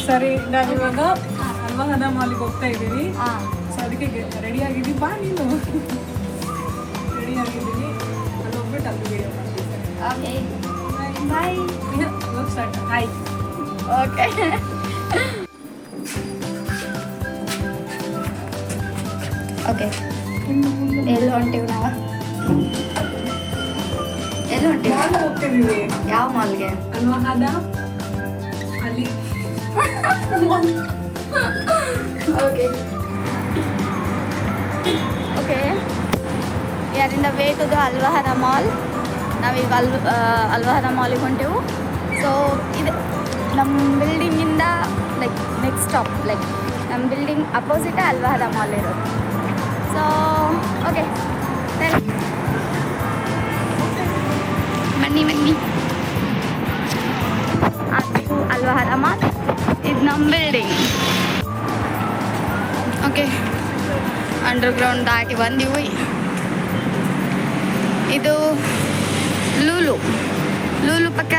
ಸರಿ ನಾವಿವಾಗ ಅಲ್ವಾಹದ ಮಾಲಿಗೆ ಹೋಗ್ತಾ ಇದ್ದೀವಿ. ಸೊ ಅದಕ್ಕೆ ರೆಡಿ ಆಗಿದ್ದೀವಿ. ಬಾ ನೀನು. ರೆಡಿ ಆಗಿದ್ದೀವಿ. ಅಲ್ಲಿ ಹೋಗ್ಬಿಟ್ಟು ಅಲ್ಲಿ ವಿಡಿಯೋ ಮಾಡ್ತೀವಿ. ಬಾಯ್. ಸ್ಟಾರ್ಟ್. ಹಾಯ್. ಓಕೆ. ಓಕೆ, ಎಲ್ಲಿ ಹೊಂಟಿವಿ ನಾವು? ಎಲ್ಲಿ ಹೊಂಟಿವಿ? ಮಾಲ್ ಹೋಗ್ತಿದ್ದೀವಿ. ಯಾವ ಮಾಲ್ಗೆ? ಅಲ್ವಾಹದ ಅಲ್ಲಿ. ಓಕೆ ಓಕೆ, ಯಾರಿಂದ ವೇ ಟು ದ ಅಲ್ವಾಹದ ಮಾಲ್. ನಾವೀಗ ಅಲ್ವಾಹದ ಮಾಲಿಗೆ ಹೊಂಟೆವು. ಸೊ ಇದು ನಮ್ಮ ಬಿಲ್ಡಿಂಗಿಂದ ಲೈಕ್ ನೆಕ್ಸ್ಟ್ ಸ್ಟಾಪ್, ಲೈಕ್ ನಮ್ಮ ಬಿಲ್ಡಿಂಗ್ ಅಪೋಸಿಟ್ ಅಲ್ವಾಹದ ಮಾಲ್ ಇರೋದು. ಸೊ ಓಕೆ, ಬನ್ನಿ ಅದು ಅಲ್ವಾಹದ ಮಾಲ್, ಇದು ನಮ್ಮ ಬಿಲ್ಡಿಂಗ್. ಓಕೆ, ಅಂಡರ್ಗ್ರೌಂಡ್ ದಾಟಿ ಬಂದಿವು. ಇದು ಲೂಲು ಪಕ್ಕ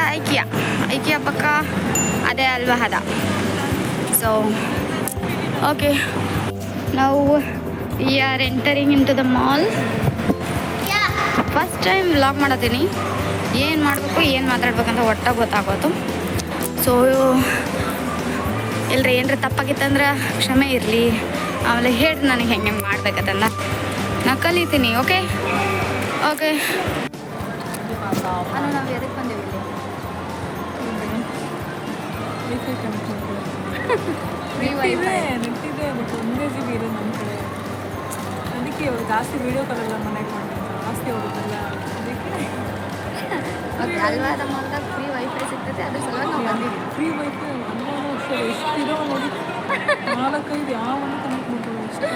ಐಕಿಯಾ ಪಕ್ಕ ಅದೇ ಅಲ್ವಾಹದ. ಸೊ ಓಕೆ, ನಾವು we are entering into the mall. First time vlog ಮಾಡತ್ತೀನಿ. ಏನು ಮಾಡಬೇಕು ಏನು ಮಾತಾಡ್ಬೇಕಂತ ಒಟ್ಟಾಗಿ ಗೊತ್ತಾಗೋದು. ಸೊ ಇಲ್ಲರಿ ಏನರ ತಪ್ಪಾಗಿತ್ತಂದ್ರೆ ಕ್ಷಮೆ ಇರಲಿ. ಆಮೇಲೆ ಹೇಳಿ ನನಗೆ ಹೆಂಗೆ ಮಾಡ್ಬೇಕಂತಂದ ನಾ ಕಲಿತೀನಿ. ಓಕೆ ಓಕೆ, ನಾವು ಎದಕ್ಕೆ ಬಂದೇವಿ? ನೆಟ್ಟಿದೆ ಬಟ್ 1 GB ಇರೋದು ನಮ್ಮ ಕಡೆ. ಅದಕ್ಕೆ ಅವ್ರು ಜಾಸ್ತಿ ವೀಡಿಯೋ ಕಾಲೆಲ್ಲ ಮನೆಗೆ ಮಾಡ್ತಾರೆ, ಜಾಸ್ತಿ ಹೋಗುತ್ತಲ್ಲ ಅದಕ್ಕೆ. ಓಕೆ, ಅಲ್ವಾದ ಮಾಲ್ದಾಗ ಫ್ರೀ ವೈಫೈ ಸಿಗ್ತೈತೆ, ಅದ್ರ ಸಲುವಾಗಿ ನಾವು ಬಂದಿದ್ದೀವಿ. ಫ್ರೀ ವೈಫೈ ಅಲ್ವಾನು ಅಷ್ಟೇ ಎಷ್ಟಿರೋ ನೋಡಿ, 4-5 ಯಾವನು ಕನೆಕ್ಟ್ ಮಾಡ್ತಾರೆ ಎಷ್ಟು.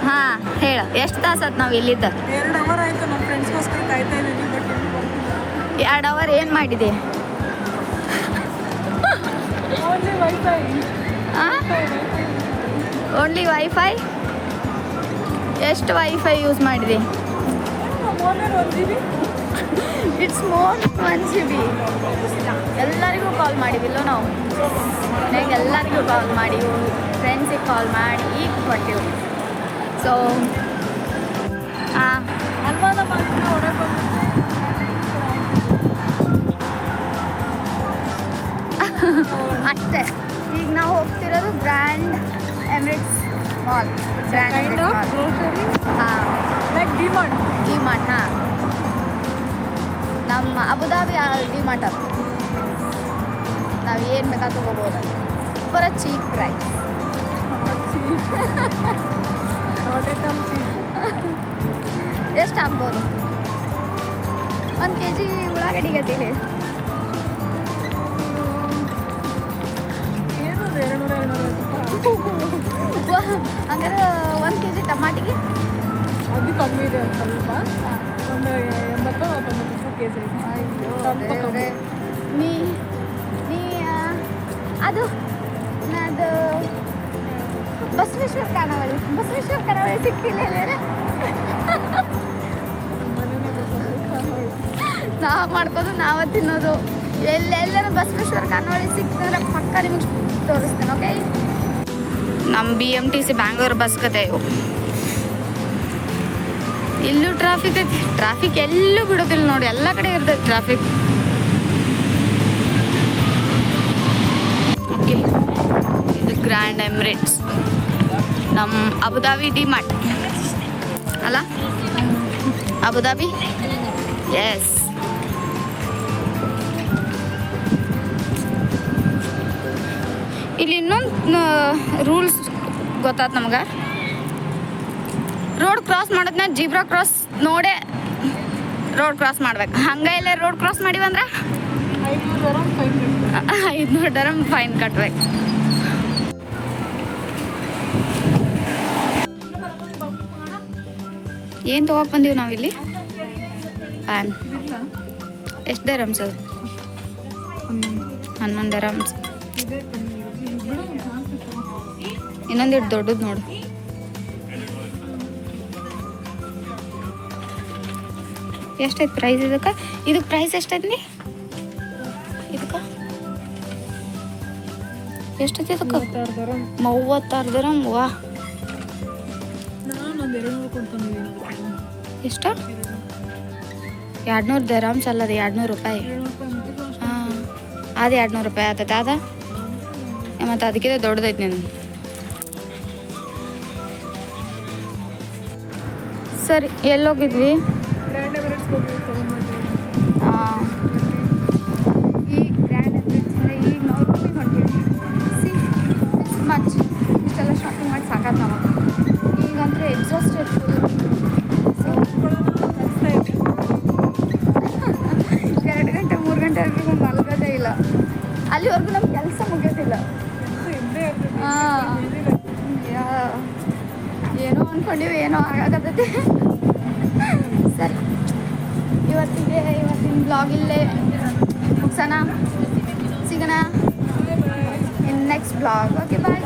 ಹಾಂ ಹೇಳು, ಎಷ್ಟು ತಾಸು ನಾವು ಇಲ್ಲಿದ್ದ? 2 ಅವರ್ ಆಯಿತು. ನಮ್ಮ ಫ್ರೆಂಡ್ಸ್ಗೋಸ್ಕರ ಕಾಯ್ತಾ ಇದ್ದೀವಿ. ಬಟ್ 2 ಅವರ್ ಏನು ಮಾಡಿದೆ? Only wifi. Only wifi? ಎಷ್ಟು ವೈಫೈ ಯೂಸ್ ಮಾಡಿದೆ? More than 1 GB. It's more 1 GB. ಎಲ್ಲರಿಗೂ ಕಾಲ್ ಮಾಡಿವಿಲ್ಲ ನಾವು, ಮನೆಗೆ ಎಲ್ಲರಿಗೂ ಕಾಲ್ ಮಾಡಿವು, ಫ್ರೆಂಡ್ಸಿಗೆ ಕಾಲ್ ಮಾಡಿ ಈಗ ಕೊಟ್ಟಿವು. ಸೊ ಅಲ್ವಾದ ಮಾಲಿಂದ ಹೊರಗೆ ಬಂದು ಅಷ್ಟೇ. ಈಗ ನಾವು ಹೋಗ್ತಿರೋದು Grand Emirates mall. Grand Emirates mall. Grocery ಹಾಂ, ಲೈಕ್ ಡಿಮಾರ್ಟ್. ಹಾಂ, ನಮ್ಮ ಅಬುದಾಬಿ ಡಿಮಾರ್ಟ್ ಅದು. ನಾವು ಏನು ಬೇಕಾದ್ರೂ ಹೋಗ್ಬೋದು ಫಾರ್ ಅ ಚೀಪ್ ಪ್ರೈಸ್. ಎಷ್ಟು ಆಗ್ಬೋದು? 1 kg ಉಳ್ಳಾಗಡ್ಡಿ ಗತಿಲಿ ಹಂಗಾರೆ 1 kg ಟಮಾಟಿಗೆ ಅದು ಕಮ್ಮಿ ಇದೆ ಒಂದು ಸ್ವಲ್ಪ. ಒಂದು 80-90 kg. ನೀ ಅದು ಬಸವೇಶ್ವರ ಕರಾವಳಿ ಸಿಕ್ಕಿಲ್ಲ. ನಾವು ಮಾಡ್ಕೊಂಡು ನಾವೇ ತಿನ್ನೋದು. ಎಲ್ಲೆಲ್ಲರೂ ಬಸವೇಶ್ವರ ಕರಾವಳಿ ಸಿಕ್ಕಿದ್ರೆ ಪಕ್ಕ ನಿಮಗೆ ತೋರಿಸ್ತೇನೆ. ಓಕೆ, ನಮ್ಮ BMTC ಬ್ಯಾಂಗ್ಳೂರು ಬಸ್ ಕತೆ ಇವು. ಇಲ್ಲೂ ಟ್ರಾಫಿಕ್ ಐತಿ. ಟ್ರಾಫಿಕ್ ಎಲ್ಲೂ ಬಿಡೋದಿಲ್ಲ ನೋಡಿ, ಎಲ್ಲ ಕಡೆ ಇರ್ತೈತೆ ಟ್ರಾಫಿಕ್. ಓಕೆ, ಇದು ಗ್ರ್ಯಾಂಡ್ ಎಮಿರೇಟ್ಸ್, ನಮ್ಮ ಅಬುದಾಬಿ ಡಿಮಾರ್ಟ್ ಅಲ್ಲ? Abu Dhabi, yes. ಇಲ್ಲಿ ಇನ್ನೊಂದು ರೂಲ್ಸ್ ಗೊತ್ತಾಯ್ತು ನಮ್ಗೆ. ರೋಡ್ ಕ್ರಾಸ್ ಮಾಡೋದನ್ನ ಜೀಬ್ರಾ ಕ್ರಾಸ್ ನೋಡೇ ರೋಡ್ ಕ್ರಾಸ್ ಮಾಡ್ಬೇಕು. ಹಂಗೆ ಇಲ್ಲೇ ರೋಡ್ ಕ್ರಾಸ್ ಮಾಡಿವಂದ್ರೆ 500 dirham ಫೈನ್ ಕಟ್ಬೇಕು. ಏನು ತೊಗೊಳಕ್ಕೆ ಬಂದೀವಿ ನಾವಿಲ್ಲಿ? ಪ್ಯಾನ್ ಎಷ್ಟು dirhams ಅದು? 11 dirhams. ಇನ್ನೊಂದಿಟ್ಟು ದೊಡ್ಡದು ನೋಡು. ಎಷ್ಟೈತೆ ಪ್ರೈಸ್ ಇದಕ್ಕೆ? ಇದಕ್ಕೆ ಪ್ರೈಸ್ ಎಷ್ಟೈತಿ? ಇದಕ್ಕೆ ಎಷ್ಟೈತಿ ಇದಕ್ಕೆ 36 ದರಂ. 36 ದಿರಂ. ವಾ ನಾನು ಒಂದು 200 ಕೊಡ್ತೀನಿ. ಎಷ್ಟು? 200 ದಿರಮ್ಸ್ ಅಲ್ಲದು 200 ರೂಪಾಯಿ. 200 ರೂಪಾಯಿ ಮತ್ತೆ ಹಾಂ ಅದು 200 ರೂಪಾಯಿ ಆತೈತೆ ಅದ ಮತ್ತು ಅದಕ್ಕಿಂತ ದೊಡ್ಡದೈತಿ ನೀನು. ಸರಿ ಎಲ್ಲೋಗಿದ್ವಿ? ಗ್ರ್ಯಾಂಡ್ ಎವರೆಸ್ಟ್ ಹೋಗಿ ತೊಗೊಂಡ್ಬಂದ್ವಿ. ಈ ಗ್ರ್ಯಾಂಡ್ ಎವರೆಸ್ಟಿಂದ ಈಗ ನಾವು ರೂಮಿಗೆ ಹೊಂಟೀವಿ. ಸಿ ಮಚ್ ಇಷ್ಟೆಲ್ಲ ಶಾಪಿಂಗ್ ಮಾಡಿ ಸಾಕಾಯ್ತು ನಮಗೆ. ಈಗಂತೂ ಎಕ್ಸಾಸ್ಟೆಡ್ ಫುಲ್. ಸೊ 2 ಗಂಟೆ 3 ಗಂಟೆ ಆದ್ರೂ ಮಲಗೋದೇ ಇಲ್ಲ. ಅಲ್ಲಿವರೆಗೂ ನಮ್ಮ ಕೆಲಸ ಮುಗಿಯೋದಿಲ್ಲ. ಹಾಂ ಏನೋ ಅಂದ್ಕೊಂಡಿವಿ, ಏನೋ ಆಗಾಕತ್ತೈತಿ. ಸರಿ ಇವತ್ತಿನ ಬ್ಲಾಗ್ ಇಲ್ಲೇ ಮುಗಿಸೋಣ. ಸಿಗೋಣ in next blog. Okay bye.